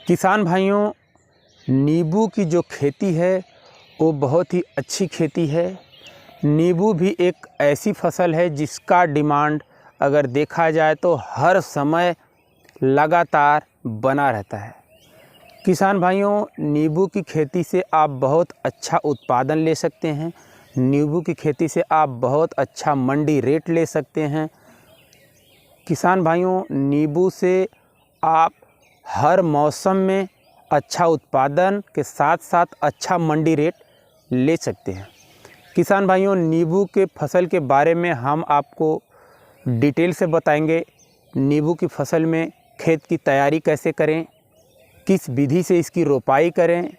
किसान भाइयों, नींबू की जो खेती है वो बहुत ही अच्छी खेती है। नींबू भी एक ऐसी फसल है जिसका डिमांड अगर देखा जाए तो हर समय लगातार बना रहता है। किसान भाइयों, नींबू की खेती से आप बहुत अच्छा उत्पादन ले सकते हैं। नींबू की खेती से आप बहुत अच्छा मंडी रेट ले सकते हैं। किसान भाइयों, नींबू से आप हर मौसम में अच्छा उत्पादन के साथ साथ अच्छा मंडी रेट ले सकते हैं। किसान भाइयों, नींबू के फसल के बारे में हम आपको डिटेल से बताएंगे। नींबू की फसल में खेत की तैयारी कैसे करें, किस विधि से इसकी रोपाई करें,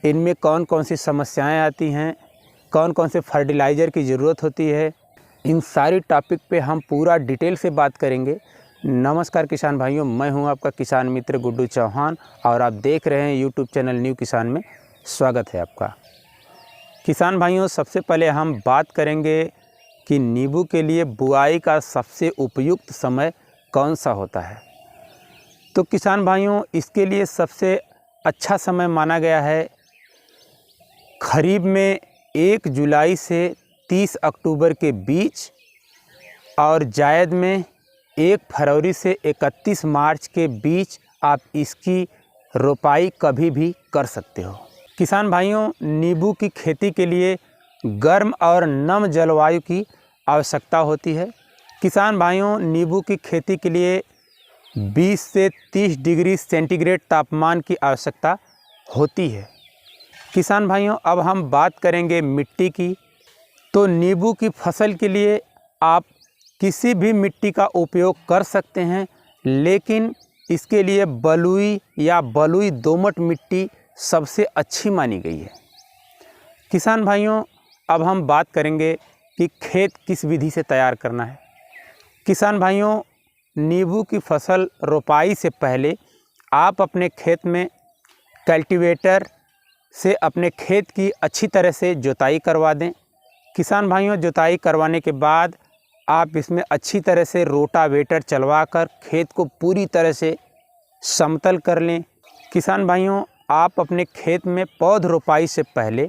इनमें कौन कौन सी समस्याएं आती हैं, कौन कौन से फर्टिलाइज़र की ज़रूरत होती है, इन सारी टॉपिक पे हम पूरा डिटेल से बात करेंगे। नमस्कार किसान भाइयों, मैं हूं आपका किसान मित्र गुड्डू चौहान और आप देख रहे हैं यूट्यूब चैनल न्यू किसान में स्वागत है आपका। किसान भाइयों, सबसे पहले हम बात करेंगे कि नींबू के लिए बुआई का सबसे उपयुक्त समय कौन सा होता है। तो किसान भाइयों, इसके लिए सबसे अच्छा समय माना गया है खरीफ में 1 जुलाई से 30 अक्टूबर के बीच और जायद में 1 फरवरी से 31 मार्च के बीच आप इसकी रोपाई कभी भी कर सकते हो। किसान भाइयों, नींबू की खेती के लिए गर्म और नम जलवायु की आवश्यकता होती है। किसान भाइयों, नींबू की खेती के लिए 20 से 30 डिग्री सेंटीग्रेड तापमान की आवश्यकता होती है। किसान भाइयों, अब हम बात करेंगे मिट्टी की। तो नींबू की फसल के लिए आप किसी भी मिट्टी का उपयोग कर सकते हैं, लेकिन इसके लिए बलुई या बलुई दोमट मिट्टी सबसे अच्छी मानी गई है। किसान भाइयों, अब हम बात करेंगे कि खेत किस विधि से तैयार करना है। किसान भाइयों, नींबू की फसल रोपाई से पहले आप अपने खेत में कल्टीवेटर से अपने खेत की अच्छी तरह से जुताई करवा दें। किसान भाइयों, जुताई करवाने के बाद आप इसमें अच्छी तरह से रोटावेटर चलवाकर खेत को पूरी तरह से समतल कर लें। किसान भाइयों, आप अपने खेत में पौध रोपाई से पहले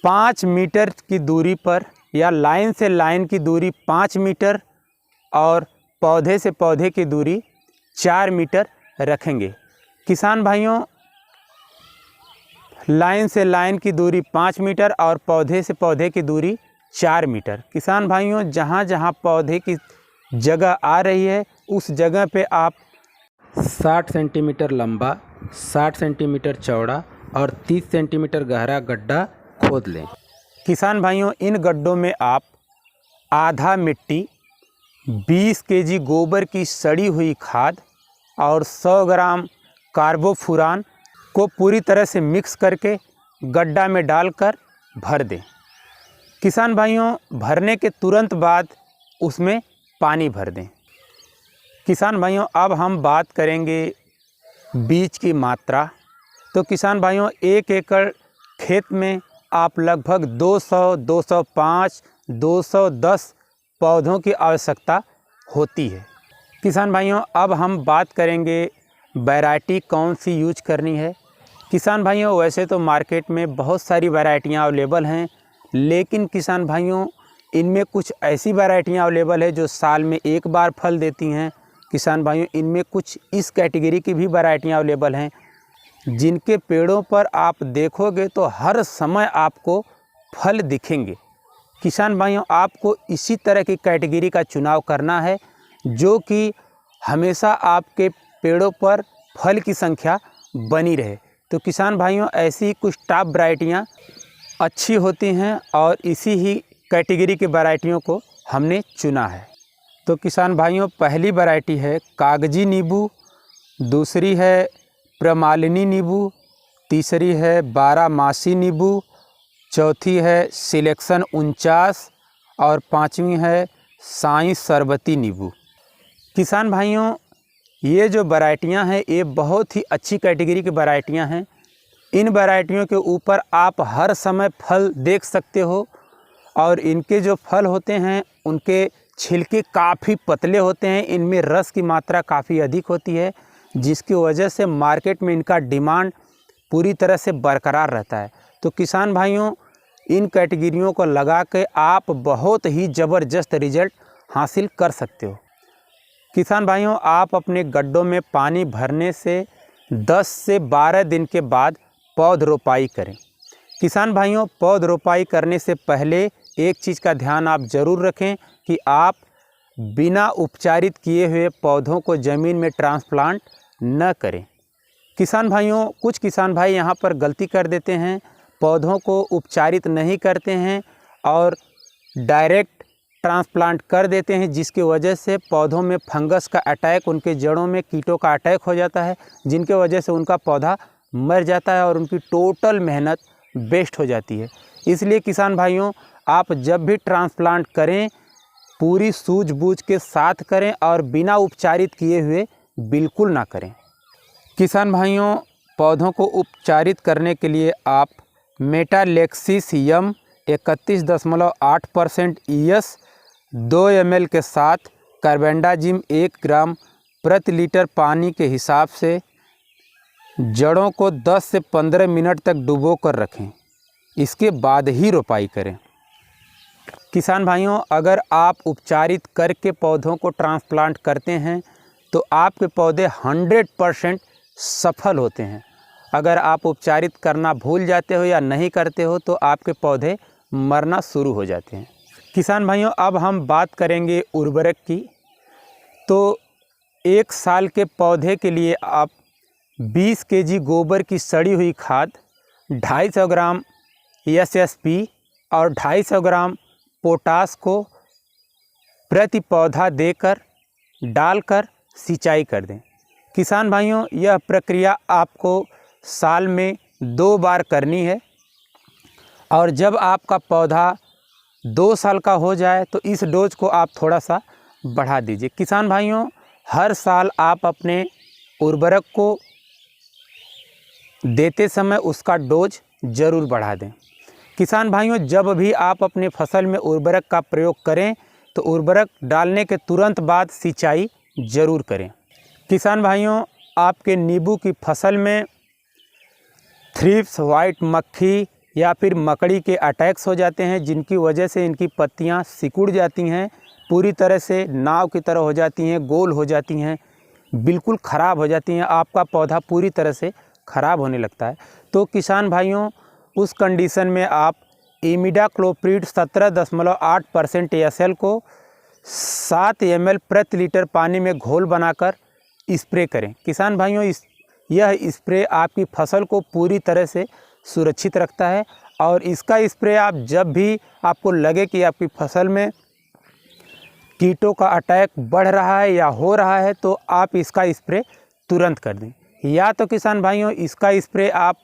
5 मीटर की दूरी पर या लाइन से लाइन की दूरी 5 मीटर और पौधे से पौधे की दूरी 4 मीटर रखेंगे। किसान भाइयों, लाइन से लाइन की दूरी 5 मीटर और पौधे से पौधे की दूरी 4 मीटर। किसान भाइयों, जहाँ जहाँ पौधे की जगह आ रही है उस जगह पे आप 60 सेंटीमीटर लंबा, 60 सेंटीमीटर चौड़ा और 30 सेंटीमीटर गहरा गड्ढा खोद लें। किसान भाइयों, इन गड्ढों में आप आधा मिट्टी, 20 केजी गोबर की सड़ी हुई खाद और 100 ग्राम कार्बोफुरान को पूरी तरह से मिक्स करके गड्ढा में डालकर भर दें। किसान भाइयों, भरने के तुरंत बाद उसमें पानी भर दें। किसान भाइयों, अब हम बात करेंगे बीज की मात्रा। तो किसान भाइयों, 1 एकड़ खेत में आप लगभग 200, 205, 210 पौधों की आवश्यकता होती है। किसान भाइयों, अब हम बात करेंगे वैरायटी कौन सी यूज करनी है। किसान भाइयों, वैसे तो मार्केट में बहुत सारी वैरायटियाँ अवेलेबल हैं, लेकिन किसान भाइयों, इनमें कुछ ऐसी वैरायटियाँ अवेलेबल है जो साल में 1 बार फल देती हैं। किसान भाइयों, इनमें कुछ इस कैटेगरी की भी वैरायटियाँ अवेलेबल हैं जिनके पेड़ों पर आप देखोगे तो हर समय आपको फल दिखेंगे। किसान भाइयों, आपको इसी तरह की कैटेगरी का चुनाव करना है जो कि हमेशा आपके पेड़ों पर फल की संख्या बनी रहे। तो किसान भाइयों, ऐसी कुछ टॉप वैरायटियाँ अच्छी होती हैं और इसी ही कैटेगरी की वैरायटियों को हमने चुना है। तो किसान भाइयों, पहली वैरायटी है कागजी नींबू, दूसरी है प्रमालिनी नींबू, तीसरी है 12 मासी नींबू, चौथी है सिलेक्शन 49 और 5वीं है साई शरबती नींबू। किसान भाइयों, ये जो वैरायटियां हैं ये बहुत ही अच्छी कैटेगरी की वैरायटियां हैं। इन वैरायटियों के ऊपर आप हर समय फल देख सकते हो और इनके जो फल होते हैं उनके छिलके काफ़ी पतले होते हैं, इनमें रस की मात्रा काफ़ी अधिक होती है, जिसकी वजह से मार्केट में इनका डिमांड पूरी तरह से बरकरार रहता है। तो किसान भाइयों, इन कैटेगरियों को लगा के आप बहुत ही ज़बरदस्त रिजल्ट हासिल कर सकते हो। किसान भाइयों, आप अपने गड्ढों में पानी भरने से 10 से 12 दिन के बाद पौध रोपाई करें। किसान भाइयों, पौध रोपाई करने से पहले एक चीज़ का ध्यान आप ज़रूर रखें कि आप बिना उपचारित किए हुए पौधों को ज़मीन में ट्रांसप्लांट न करें। किसान भाइयों, कुछ किसान भाई यहाँ पर गलती कर देते हैं, पौधों को उपचारित नहीं करते हैं और डायरेक्ट ट्रांसप्लांट कर देते हैं, जिसकी वजह से पौधों में फंगस का अटैक, उनके जड़ों में कीटों का अटैक हो जाता है, जिनके वजह से उनका पौधा मर जाता है और उनकी टोटल मेहनत वेस्ट हो जाती है। इसलिए किसान भाइयों, आप जब भी ट्रांसप्लांट करें पूरी सूझबूझ के साथ करें और बिना उपचारित किए हुए बिल्कुल ना करें। किसान भाइयों, पौधों को उपचारित करने के लिए आप मेटालेक्सिस यम 31.8% ES 2 ml के साथ कार्बेंडाजिम 1 ग्राम प्रति लीटर पानी के हिसाब से जड़ों को 10 से 15 मिनट तक डुबो कर रखें। इसके बाद ही रोपाई करें। किसान भाइयों, अगर आप उपचारित करके पौधों को ट्रांसप्लांट करते हैं तो आपके पौधे 100% सफल होते हैं। अगर आप उपचारित करना भूल जाते हो या नहीं करते हो तो आपके पौधे मरना शुरू हो जाते हैं। किसान भाइयों, अब हम बात करेंगे उर्वरक की। तो 1 साल के पौधे के लिए आप 20 kg गोबर की सड़ी हुई खाद, 250 ग्राम SSP और 250 ग्राम पोटास को प्रति पौधा देकर डालकर सिंचाई कर दें। किसान भाइयों, यह प्रक्रिया आपको साल में 2 बार करनी है और जब आपका पौधा 2 साल का हो जाए तो इस डोज को आप थोड़ा सा बढ़ा दीजिए। किसान भाइयों, हर साल आप अपने उर्वरक को देते समय उसका डोज ज़रूर बढ़ा दें। किसान भाइयों, जब भी आप अपने फसल में उर्वरक का प्रयोग करें तो उर्वरक डालने के तुरंत बाद सिंचाई ज़रूर करें। किसान भाइयों, आपके नींबू की फसल में थ्रिप्स, वाइट मक्खी या फिर मकड़ी के अटैक्स हो जाते हैं, जिनकी वजह से इनकी पत्तियां सिकुड़ जाती हैं, पूरी तरह से नाव की तरह हो जाती हैं, गोल हो जाती हैं, बिल्कुल ख़राब हो जाती हैं, आपका पौधा पूरी तरह से ख़राब होने लगता है। तो किसान भाइयों, उस कंडीशन में आप इमिडाक्लोप्रिड 17.8% SL को 7 ml प्रति लीटर पानी में घोल बनाकर स्प्रे करें। किसान भाइयों, यह स्प्रे आपकी फसल को पूरी तरह से सुरक्षित रखता है और इसका स्प्रे आप जब भी आपको लगे कि आपकी फसल में कीटों का अटैक बढ़ रहा है या हो रहा है तो आप इसका स्प्रे तुरंत कर दें। या तो किसान भाइयों, इसका स्प्रे आप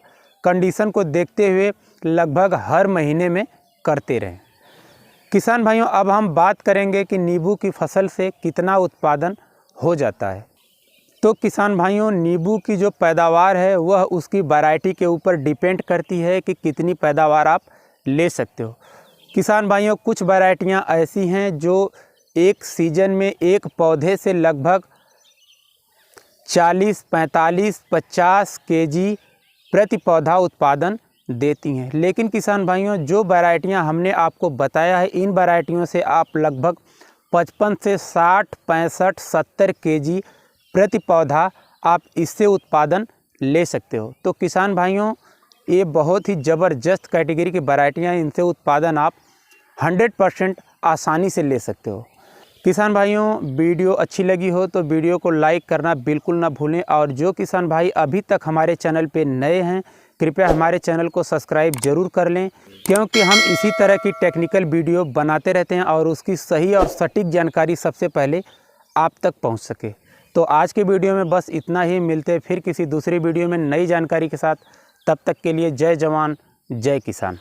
कंडीशन को देखते हुए लगभग हर महीने में करते रहें। किसान भाइयों, अब हम बात करेंगे कि नींबू की फसल से कितना उत्पादन हो जाता है। तो किसान भाइयों, नींबू की जो पैदावार है वह उसकी वैरायटी के ऊपर डिपेंड करती है कि कितनी पैदावार आप ले सकते हो। किसान भाइयों, कुछ वैरायटियां ऐसी हैं जो एक सीज़न में एक पौधे से लगभग 40, 45, 50 kg प्रति पौधा उत्पादन देती हैं। लेकिन किसान भाइयों, जो वैरायटियां हमने आपको बताया है, इन वैरायटियों से आप लगभग 55 से 60, 65, 70 kg प्रति पौधा आप इससे उत्पादन ले सकते हो। तो किसान भाइयों, ये बहुत ही ज़बरदस्त कैटेगरी की वैरायटियाँ, इनसे उत्पादन आप 100% आसानी से ले सकते हो। किसान भाइयों, वीडियो अच्छी लगी हो तो वीडियो को लाइक करना बिल्कुल ना भूलें और जो किसान भाई अभी तक हमारे चैनल पे नए हैं कृपया हमारे चैनल को सब्सक्राइब ज़रूर कर लें, क्योंकि हम इसी तरह की टेक्निकल वीडियो बनाते रहते हैं और उसकी सही और सटीक जानकारी सबसे पहले आप तक पहुंच सके। तो आज के वीडियो में बस इतना ही, मिलते हैं फिर किसी दूसरी वीडियो में नई जानकारी के साथ। तब तक के लिए जय जवान जय किसान।